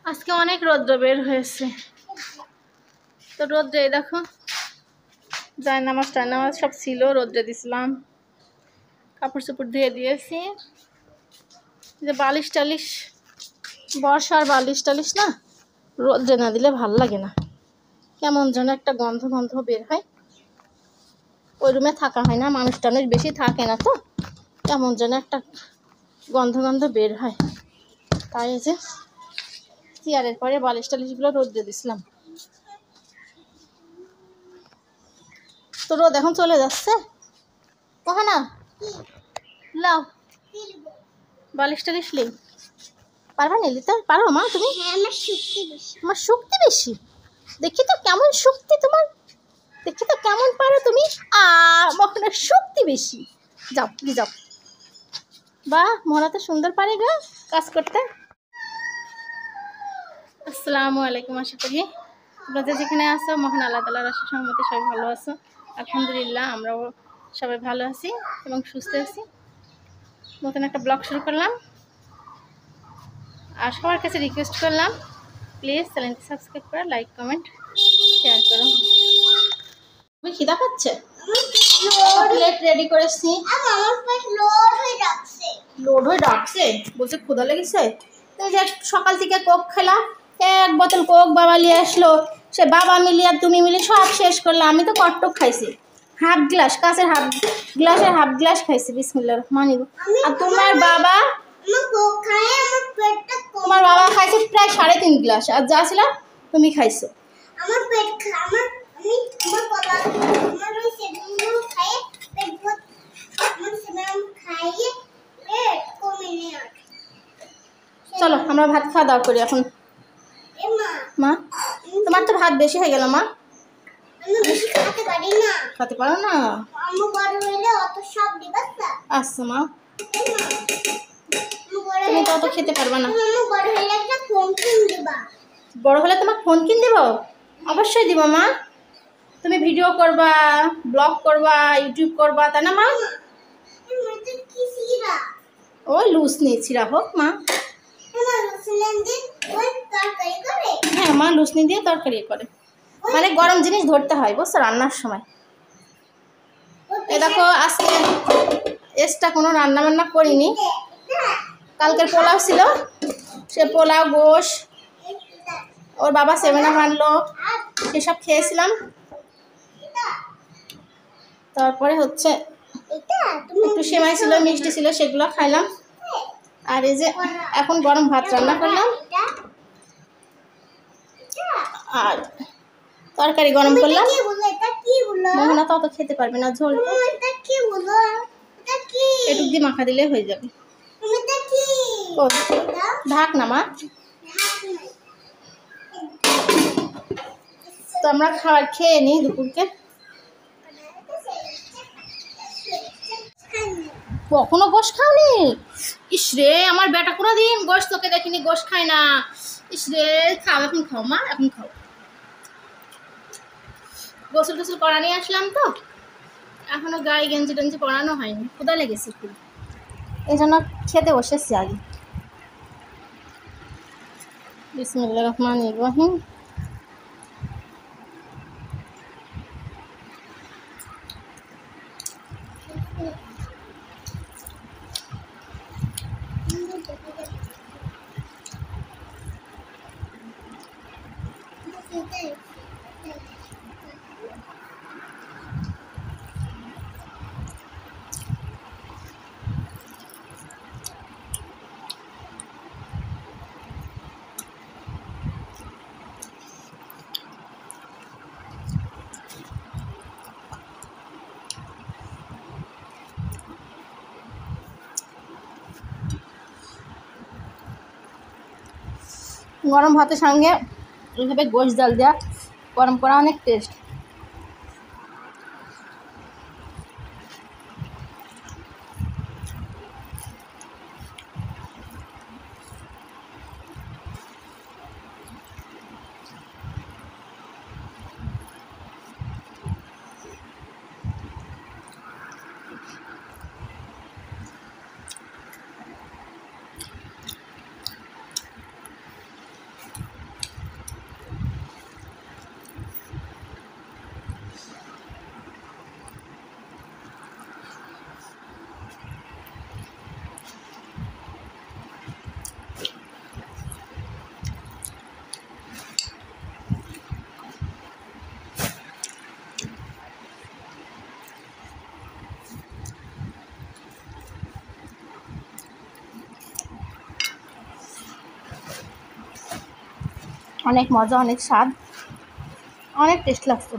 আজকে অনেক রৌদ্র বের হয়েছে। তো রৌদ্রে দেখো জায়নামাজ টায়নামাজ সব ছিল, রৌদ্রে দিছিলাম, কাপড় চোপড় ধুয়ে দিয়েছি। যে বালিশ টালিশ, বর্ষার বালিশ টালিশ না রৌদ্রে না দিলে ভাল লাগে না, কেমন যেন একটা গন্ধ গন্ধ বের হয়। ওই রুমে থাকা হয় না, মানুষ টানুষ বেশি থাকে না, তো কেমন যেন একটা গন্ধ গন্ধ বের হয়। তাই যে চেয়ারের পরে বালিশ টালিশগুলো রৌদ্রে দিছিলাম। তো রোদ এখন চলে যাচ্ছে। কহে না লাও বালিশ টালিশ লি, পারবা নিতে পারো মা তুমি? আমার শক্তি বেশি, দেখি তো কেমন শক্তি তোমার, দেখি তো কেমন পারো তুমি। মহনার শক্তি বেশি, যাও কি যাও। বাহ, মহনা তো সুন্দর পারে গা কাজ করতে। আসসালামু আলাইকুম, আশা করি তোমরা যেখানে আছো মহান আল্লাহ তাআলার আশীর্বাদ সহমতে সবাই ভালো আছো। আলহামদুলিল্লাহ আমরাও সবাই ভালো আছি এবং সুস্থ আছি। নতুন একটা ব্লগ শুরু করলাম, আর সবার কাছে রিকোয়েস্ট করলাম প্লিজ চ্যানেলটি সাবস্ক্রাইব করে লাইক কমেন্ট শেয়ার করো। তুমি খিদা পাচ্ছে? প্লেট রেডি করেছি। লোড হয়ে ডাকছে, বলছে ক্ষুধা লেগেছে। তুমি যে সকাল থেকে কোক খেলা, এক বোতল কোক বাবা নিয়ে আসলো, সে বাবা মিলিয়ে আর তুমি মিলিয়ে সব শেষ করলে। আমি তো কট্টক খাইছি, হাফ গ্লাস, কাঁচের হাফ গ্লাস খাইছি। বিসমিল্লাহির রহমানির রহিম। আর তোমার বাবা খাইছে প্রায় 3.5 গ্লাস, আর যা ছিল তুমি খাইছো। আমার পেট আমার আমি আমার বাবা আমার ওই সেগুলো খায় পেট ভর আমার সেগুলো খাইয়ে পেট কমে নিয়ে আসে। চলো আমরা ভাত খাওয়া দাওয়া করি এখন। মা তোমার তো ভাত বেশি হয়ে গেল মা। আমি বেশি খেতে পারি না। খেতে পারো না? আম্মু বড় হইলে অত সব দিবা। আচ্ছা মা, তুমি তো অত খেতে পারবা না। আম্মু বড় হইলে একটা ফোন কিনে দিবা। বড় হলে তোমাকে ফোন কিনে দেব? অবশ্যই দিব মা। তুমি ভিডিও করবা, ব্লগ করবা, ইউটিউব করবা, তাই না মা? ওই লুজ নিয়েছিরা হোক মা। হ্যাঁ মা, লুচনি দিয়ে তরকারি করে, মানে গরম জিনিস ধরতে হয় বুঝছো রান্নার সময়। এ দেখো আজকে এক্সট্রা কোনো রান্না বান্না করিনি, কালকের পোলাও ছিল, সে পোলাও গোশ ওর বাবা 7 আপ আনলো, সেসব খেয়েছিলাম। তারপরে হচ্ছে একটু সেমাই ছিল, মিষ্টি ছিল, সেগুলো খাইলাম। আর এই যে এখন গরম ভাত রান্না করলাম, আর তরকারি গরম করলাম। মোহনা তো অত খেতে পারবে না, ঝোল এটুক দিয়ে মাখা দিলে হয়ে যাবে। ঢাক না মা। তো আমরা খাবার খেয়ে নিই দুপুরকে। কখনো গোশ খাওনি? ইসরে আমার বেটা কোনো দিন গোশ তোকে দেখিনি, গোশ খায় না। ইসরে খাও, এখন খাও মা, এখন খাও। গোসল টোসল করা নিয়ে আসলাম তো, এখনো গায়ে গেঞ্জি টেঞ্জি পরানো হয়নি, ক্ষুধা লেগেছে খুব, এই জন্য খেতে বসেছি আগে। বিসমিল্লাহির রহমানির রহিম। গরম ভাতের সঙ্গে এইভাবে গোশ ডাল দেওয়া গরম করা অনেক টেস্ট। অনেক মজা, অনেক স্বাদ, অনেক টেস্ট লাগতো।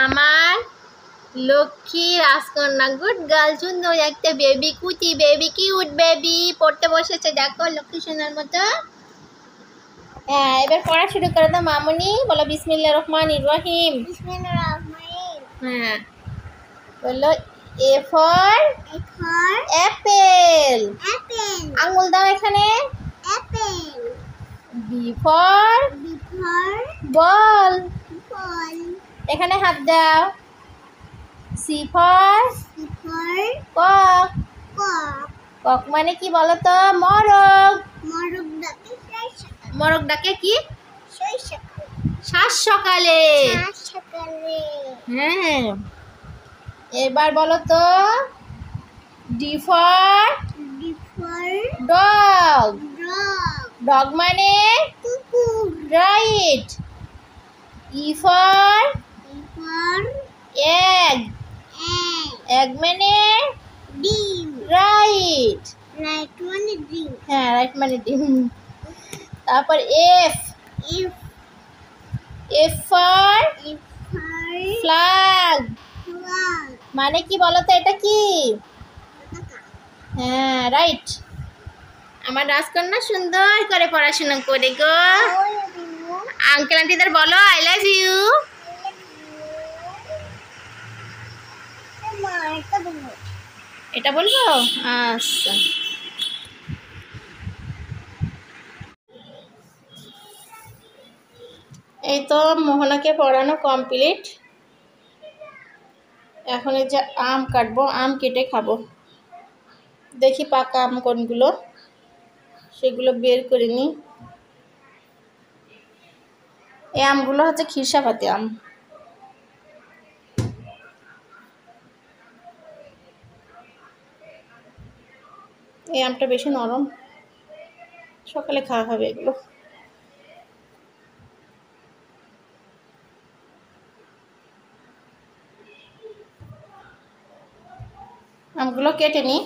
আমার লক্ষ্মী রাজকন্যা গুড গার্ল, সুন্দর একটা বেবি, কুটি বেবি, কিউট বেবি পড়তে বসেছে, দেখো লক্ষ্মী সোনার মতো। হ্যাঁ, এবার পড়া শুরু করে দাও মামুনি, বলো বিসমিল্লাহির রহমানির রহিম। হ্যাঁ, বলো এ ফর অ্যাপেল, আঙ্গুল দাও এখানে। বি ফর বল, এখানে হাত দাও। সি ফর কক, কক মানে কি বলো তো? মরগ, মরগ ডাকে কি? সাত সকালে। হ্যাঁ, এবার বলো তো ডি ফর ডগ, ডগ মানে right. E for egg, egg মানে রাইট। হ্যাঁ, রাইট মানে ডিম। তারপর এফ, এফ ফর ফ্ল্যাগ, মানে কি বলো তো এটা কি? হ্যাঁ, রাইট। আমার রাজকন্যা সুন্দর করে পড়াশোনা করে গো। আঙ্কেল আন্টিদের বলো আই লাভ ইউ। এটা বলবো? আচ্ছা, এই তো মোহনাকে পড়ানো কমপ্লিট। এখন এই যে আম কাটবো, আম কেটে খাবো। দেখি পাকা আম কোনগুলো, সেগুলো বের করে নিই। এই আমগুলো হচ্ছে খিরসাপাতি আম। এই আমটা বেশি নরম, সকালে খাওয়া হবে এগুলো। আমগুলো কেটে নিই।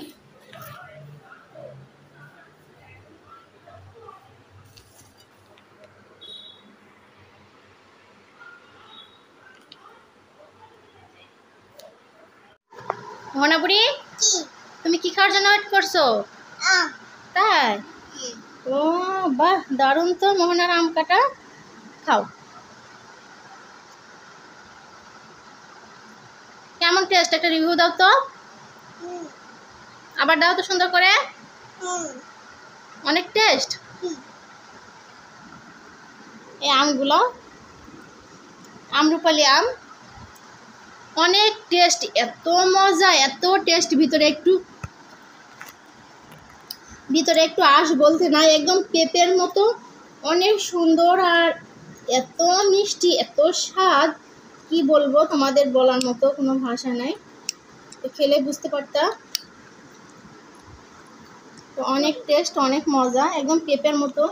মোহনাপুরি, তুমি কি খাওয়ার জন্য ওয়েট করছো? তাই? ও বাহ, দারুণ তো মোহনার আম কাটা। খাও। কেমন টেস্ট, একটা রিভিউ দাও তো। আবার দাও তো সুন্দর করে। অনেক টেস্ট। এই আমগুলো আমরুপালি আম, অনেক টেস্ট, এত মজা, এত টেস্ট। ভিতরে একটু আঁশ বলতে নাই, একদম পেঁপের মতো, অনেক সুন্দর, আর এত মিষ্টি, এত স্বাদ, কি বলবো তোমাদের, বলার মতো কোনো ভাষা নাই। তো খেলে বুঝতে পারতা। তো অনেক টেস্ট, অনেক মজা, একদম পেঁপের মতো।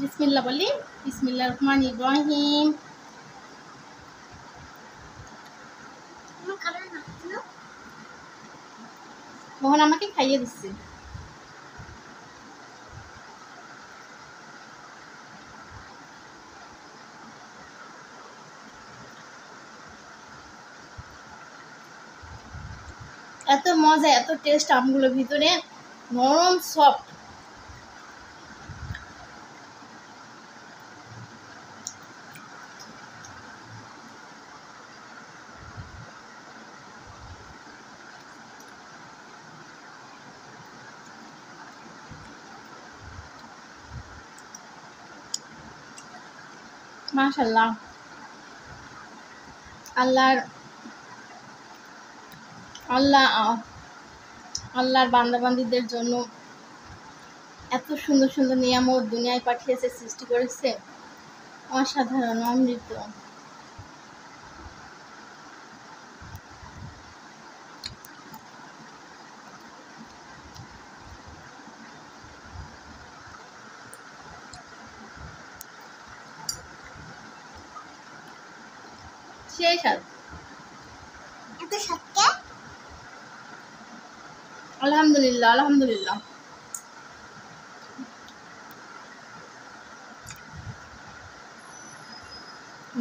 বিসমিল্লাহ বলি, বিসমিল্লাহির রহমানির রহিম। মোহন আমাকে খাইয়ে দিচ্ছে। এত মজা, এত টেস্ট, আমগুলো ভিতরে নরম সফট। মাশাআল্লাহ, আল্লাহর বান্দাবান্দীদের জন্য এত সুন্দর সুন্দর নিয়ামত দুনিয়ায় পাঠিয়েছে, সৃষ্টি করেছে, অসাধারণ, অমৃত। সেই স্বাদ। আলহামদুলিল্লাহ, আলহামদুলিল্লাহ।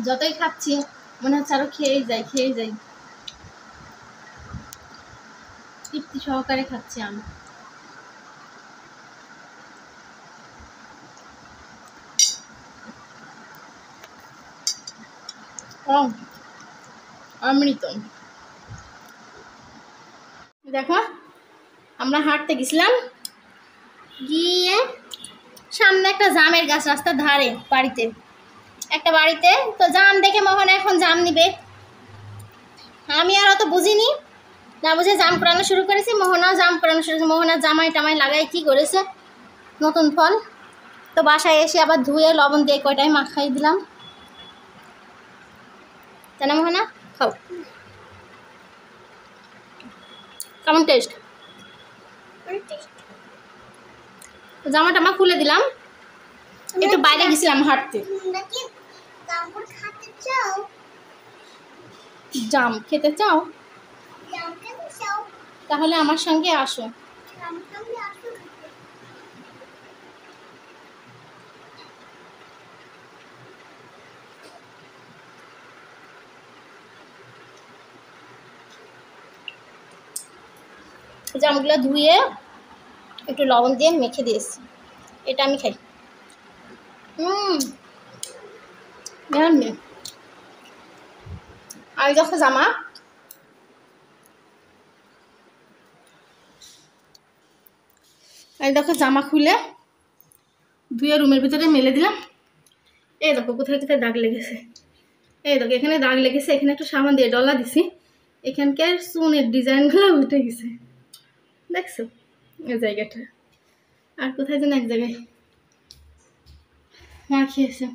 যতই খাচ্ছি মনে হচ্ছে আরো খেয়েই যাই, খেয়েই যাই, তৃপ্তি সহকারে খাচ্ছি আমি। অমৃত। দেখো আমরা হাঁটতে গেছিলাম, গিয়ে সামনে একটা জামের গাছ, রাস্তার ধারে বাড়িতে, একটা বাড়িতে তো জাম দেখে মোহন এখন জাম নিবে। আমি আর অত বুঝিনি, না বুঝে জাম করানো শুরু করেছি। মোহনাও জাম করানো শুরু করেছে। মোহনা জামাই টামাই লাগাই কি করেছে, নতুন ফল। তো বাসায় এসে আবার ধুয়ে লবণ দিয়ে কয়টায় মাখাই দিলাম, তাই না মোহনা? খাও, কেমন টেস্ট? জামা টামা খুলে দিলাম, একটু বাইরে গেছিলাম হাঁটতে। জাম খেতে চাও? তাহলে আমার সঙ্গে আসো। জামগুলো ধুয়ে একটু লবণ দিয়ে মেখে দিয়েছি, এটা আমি খাই। আর দেখো জামা, এই দেখো জামা খুলে ধুয়ে রুমের ভিতরে মেলে দিলাম। এই দেখো কোথায় কোথায় দাগ লেগেছে, এই দেখো এখানে দাগ লেগেছে, এখানে একটু সাবান দিয়ে ডলা দিছি, এখানকার চুনের ডিজাইনগুলো উঠে গেছে, দেখছো এই জায়গাটা। আর কোথায় যেন এক জায়গায় মাখিয়েছে।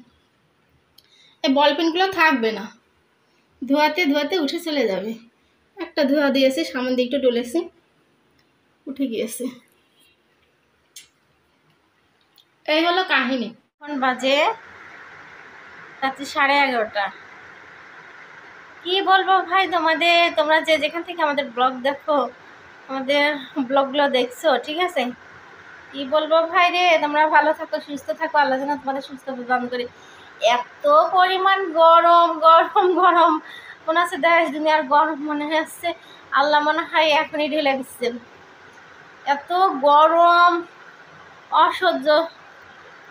এই বল পেনগুলো থাকবে না, ধোয়াতে ধোয়াতে উঠে চলে যাবে। একটা ধোয়া দিয়েছে, সাবান দিয়ে একটু ডলেছে, উঠে গিয়েছে। এই হলো কাহিনী। এখন বাজে রাত্রি 11:30। কি বলবো ভাই তোমাদের, তোমরা যে যেখান থেকে আমাদের ব্লগ দেখো, আমাদের ব্লগগুলো দেখছো, ঠিক আছে, কি বলবো ভাই রে, তোমরা ভালো থাকো, সুস্থ থাকো, আল্লাহ যেন তোমাদের সুস্থতা দান করে। এত পরিমাণ গরম গরম গরম, মনে হচ্ছে দেশ দুনিয়ার গরম মনে হচ্ছে আল্লাহ মনে হয় এখনই ঢেলে দিচ্ছে, এত গরম অসহ্য।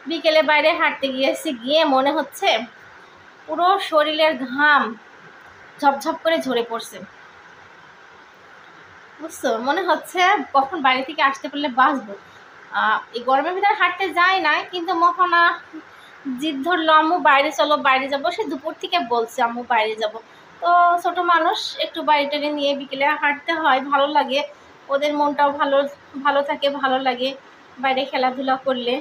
বিকেলে বাইরে হাঁটতে গিয়েছি, গিয়ে মনে হচ্ছে পুরো শরীরের ঘাম ঝপঝপ করে ঝরে পড়ছে, বুঝছো? মনে হচ্ছে কখন বাড়ি থেকে আসতে পারলে বাঁচবো। এই গরমের ভিতরে হাঁটতে যাই না, কিন্তু মোহনা জিদ ধরলো আম্মু বাইরে চলো, বাইরে যাবো। সে দুপুর থেকে বলছে আম্মু বাইরে যাব। তো ছোট মানুষ, একটু বাইরে নিয়ে বিকেলে হাঁটতে হয়, ভালো লাগে, ওদের মনটাও ভালো ভালো থাকে, ভালো লাগে বাইরে খেলাধুলা করলে।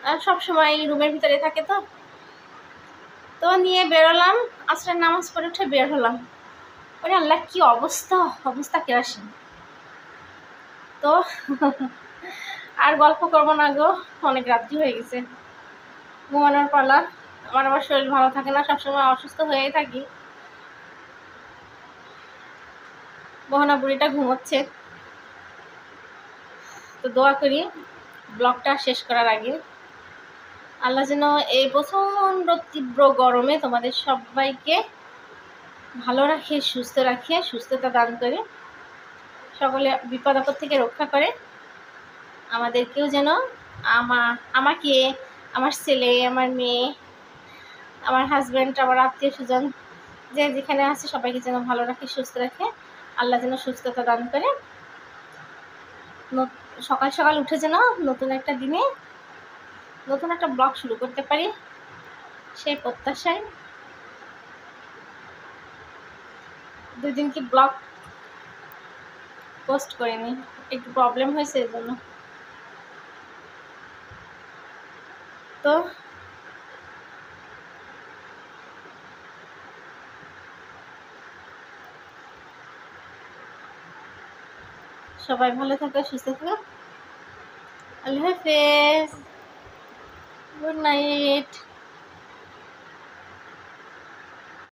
আর সবসময় রুমের ভিতরে থাকে, তো তো নিয়ে বেরোলাম, আসরের নামাজ পড়ে উঠে বের হলাম। ওরে আল্লাহ কি অবস্থা, অবস্থা কেরাসিন। তো আর গল্প করবো না গো, অনেক রাত্রি হয়ে গেছে, ঘুমানোর পালা। আমার আবার শরীর ভালো থাকে না, সবসময় অসুস্থ হয়েই থাকি। মোহনা বুড়িটা ঘুমোচ্ছে, তো দোয়া করি ব্লগটা শেষ করার আগে আল্লাহ যেন এই প্রচণ্ড তীব্র গরমে তোমাদের সবাইকে ভালো রাখে, সুস্থ রাখে, সুস্থতা দান করে, সকলে বিপদ আপদ থেকে রক্ষা করে। আমাদেরকেও যেন আমাকে, আমার ছেলে, আমার মেয়ে, আমার হাজব্যান্ড, আমার আত্মীয় স্বজন, যে যেখানে আছে সবাইকে যেন ভালো রাখে, সুস্থ রাখে, আল্লাহ যেন সুস্থতা দান করে। সকাল সকাল উঠে যেন নতুন একটা দিনে নতুন একটা ব্লগ শুরু করতে পারি, সেই প্রত্যাশায়। 2 দিন কি ব্লগ পোস্ট করিনি, একটু প্রবলেম হয়েছে এর জন্য। তো। সবাই ভালো থাকো, সুস্থ থাকো। আল্লাহ হাফেজ, গুড নাইট।